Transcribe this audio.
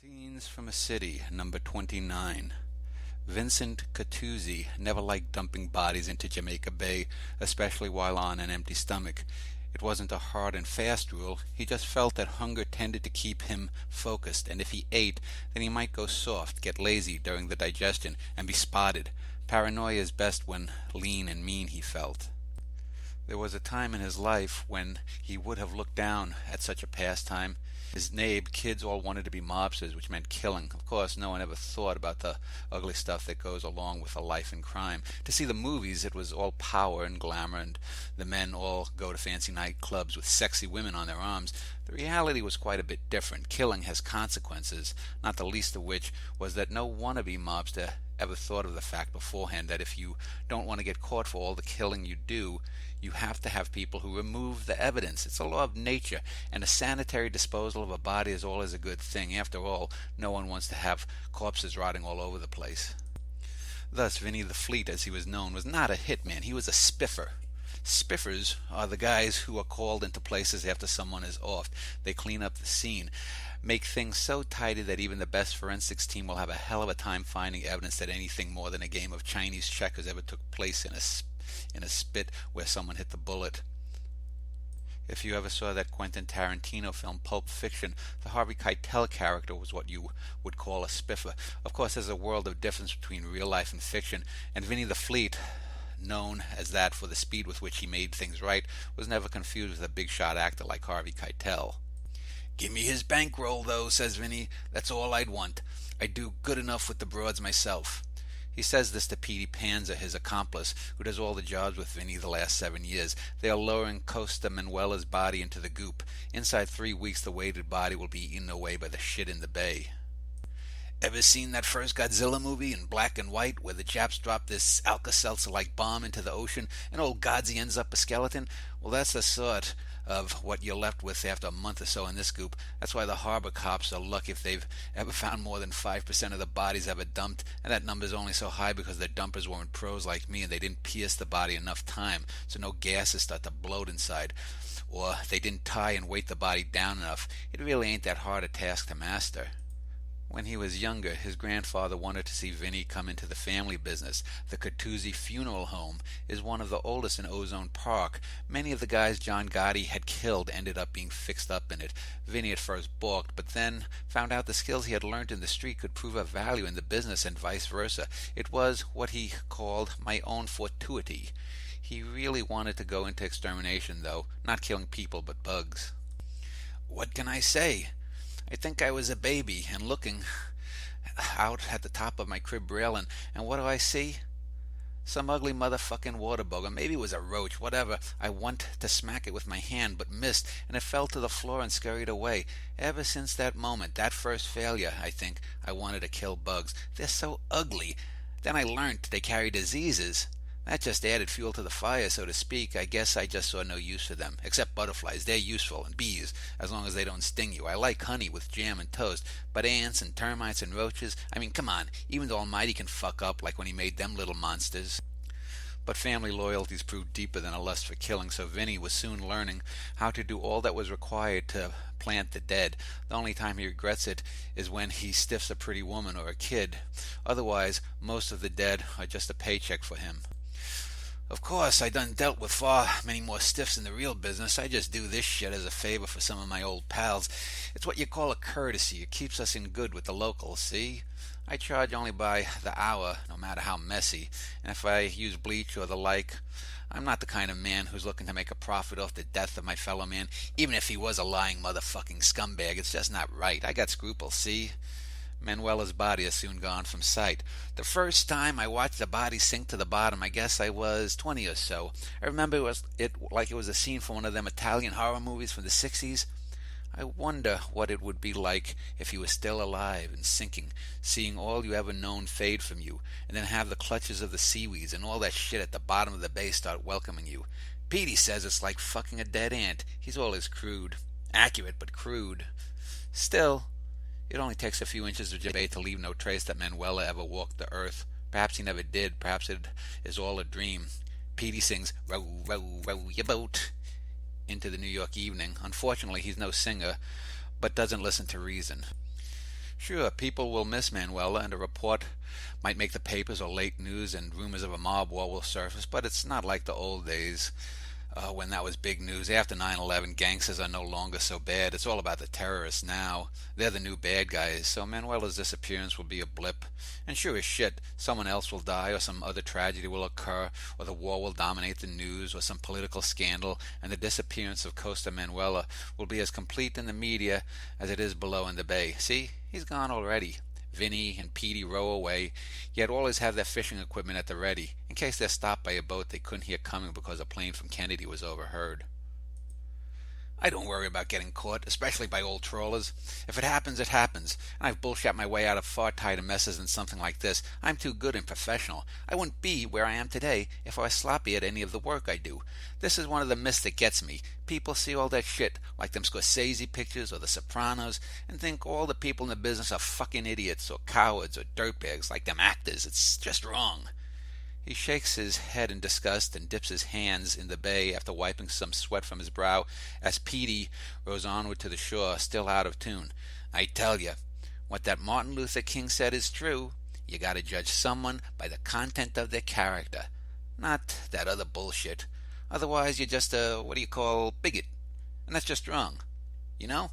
Scenes from a City, number 29. Vincent Catuzzi never liked dumping bodies into Jamaica Bay, especially while on an empty stomach. It wasn't a hard and fast rule. He just felt that hunger tended to keep him focused, and if he ate, then he might go soft, get lazy during the digestion, and be spotted. Paranoia is best when lean and mean, he felt. There was a time in his life when he would have looked down at such a pastime. His kids all wanted to be mobsters, which meant killing. Of course, no one ever thought about the ugly stuff that goes along with a life in crime. To see the movies, it was all power and glamour, and the men all go to fancy nightclubs with sexy women on their arms. The reality was quite a bit different. Killing has consequences, not the least of which was that no wannabe mobster ever thought of the fact beforehand that if you don't want to get caught for all the killing you do, you have to have people who remove the evidence. It's a law of nature, and a sanitary disposal of a body is always a good thing. After all, no one wants to have corpses rotting all over the place. Thus, Vinny the Fleet, as he was known, was not a hitman. He was a spiffer. Spiffers are the guys who are called into places after someone is off. They clean up the scene, make things so tidy that even the best forensics team will have a hell of a time finding evidence that anything more than a game of Chinese checkers ever took place in a spit where someone hit the bullet. If you ever saw that Quentin Tarantino film Pulp Fiction, the Harvey Keitel character was what you would call a spiffer. Of course, there's a world of difference between real life and fiction, and Vinny the Fleet, known as that for the speed with which he made things right, was never confused with a big shot actor like Harvey Keitel. "Give me his bankroll, though," says Vinny. "That's all I'd want. I'd do good enough with the broads myself." He says this to Petey Panza, his accomplice, who does all the jobs with Vinny the last 7 years. They are lowering Costa Manuela's body into the goop. Inside 3 weeks, the weighted body will be eaten away by the shit in the bay. Ever seen that first Godzilla movie in black and white where the Japs drop this Alka-Seltzer-like bomb into the ocean and old Godsey ends up a skeleton? Well, that's the sort of what you're left with after a month or so in this goop. That's why the harbor cops are lucky if they've ever found more than 5% of the bodies ever dumped, and that number's only so high because their dumpers weren't pros like me and they didn't pierce the body enough time so no gases start to bloat inside, or they didn't tie and weight the body down enough. It really ain't that hard a task to master. When he was younger, his grandfather wanted to see Vinny come into the family business. The Catuzzi Funeral Home is one of the oldest in Ozone Park. Many of the guys John Gotti had killed ended up being fixed up in it. Vinny at first balked, but then found out the skills he had learned in the street could prove of value in the business and vice versa. It was what he called my own fortuity. He really wanted to go into extermination, though, not killing people but bugs. What can I say? I think I was a baby and looking out at the top of my crib railing, and what do I see? Some ugly motherfucking water bug, or maybe it was a roach, whatever. I wanted to smack it with my hand, but missed, and it fell to the floor and scurried away. Ever since that moment, that first failure, I think, I wanted to kill bugs. They're so ugly. Then I learned they carry diseases. That just added fuel to the fire, so to speak. I guess I just saw no use for them. Except butterflies. They're useful. And bees, as long as they don't sting you. I like honey with jam and toast. But ants and termites and roaches, I mean, come on. Even the Almighty can fuck up like when he made them little monsters. But family loyalties proved deeper than a lust for killing, so Vinny was soon learning how to do all that was required to plant the dead. The only time he regrets it is when he stiffs a pretty woman or a kid. Otherwise, most of the dead are just a paycheck for him. Of course, I done dealt with far many more stiffs in the real business. I just do this shit as a favor for some of my old pals. It's what you call a courtesy. It keeps us in good with the locals, see? I charge only by the hour, no matter how messy. And if I use bleach or the like, I'm not the kind of man who's looking to make a profit off the death of my fellow man, even if he was a lying motherfucking scumbag. It's just not right. I got scruples, see? Manuela's body is soon gone from sight. The first time I watched the body sink to the bottom, I guess I was 20 or so. I remember it like it was a scene from one of them Italian horror movies from the 60s. I wonder what it would be like if he was still alive and sinking, seeing all you ever known fade from you, and then have the clutches of the seaweeds and all that shit at the bottom of the bay start welcoming you. Petey says it's like fucking a dead ant. He's always crude. Accurate, but crude. Still, it only takes a few inches of Jabay to leave no trace that Manuela ever walked the earth. Perhaps he never did. Perhaps it is all a dream. Petey sings, "Row, row, row your boat," into the New York evening. Unfortunately, he's no singer, but doesn't listen to reason. Sure, people will miss Manuela, and a report might make the papers or late news, and rumors of a mob war will surface, but it's not like the old days when that was big news. After 9/11, gangsters are no longer so bad. It's all about the terrorists now. They're the new bad guys, so Manuela's disappearance will be a blip. And sure as shit, someone else will die, or some other tragedy will occur, or the war will dominate the news, or some political scandal, and the disappearance of Costa Manuela will be as complete in the media as it is below in the bay. See, he's gone already. Vinny and Petey row away, yet always have their fishing equipment at the ready, in case they're stopped by a boat they couldn't hear coming because a plane from Kennedy was overheard. I don't worry about getting caught, especially by old trawlers. If it happens, it happens, and I've bullshot my way out of far tighter messes than something like this. I'm too good and professional. I wouldn't be where I am today if I was sloppy at any of the work I do. This is one of the myths that gets me. People see all that shit, like them Scorsese pictures or The Sopranos, and think all the people in the business are fucking idiots or cowards or dirtbags like them actors. It's just wrong. He shakes his head in disgust and dips his hands in the bay after wiping some sweat from his brow as Petey rows onward to the shore, still out of tune. I tell you, what that Martin Luther King said is true. You gotta judge someone by the content of their character, not that other bullshit. Otherwise you're just a, bigot. And that's just wrong. You know?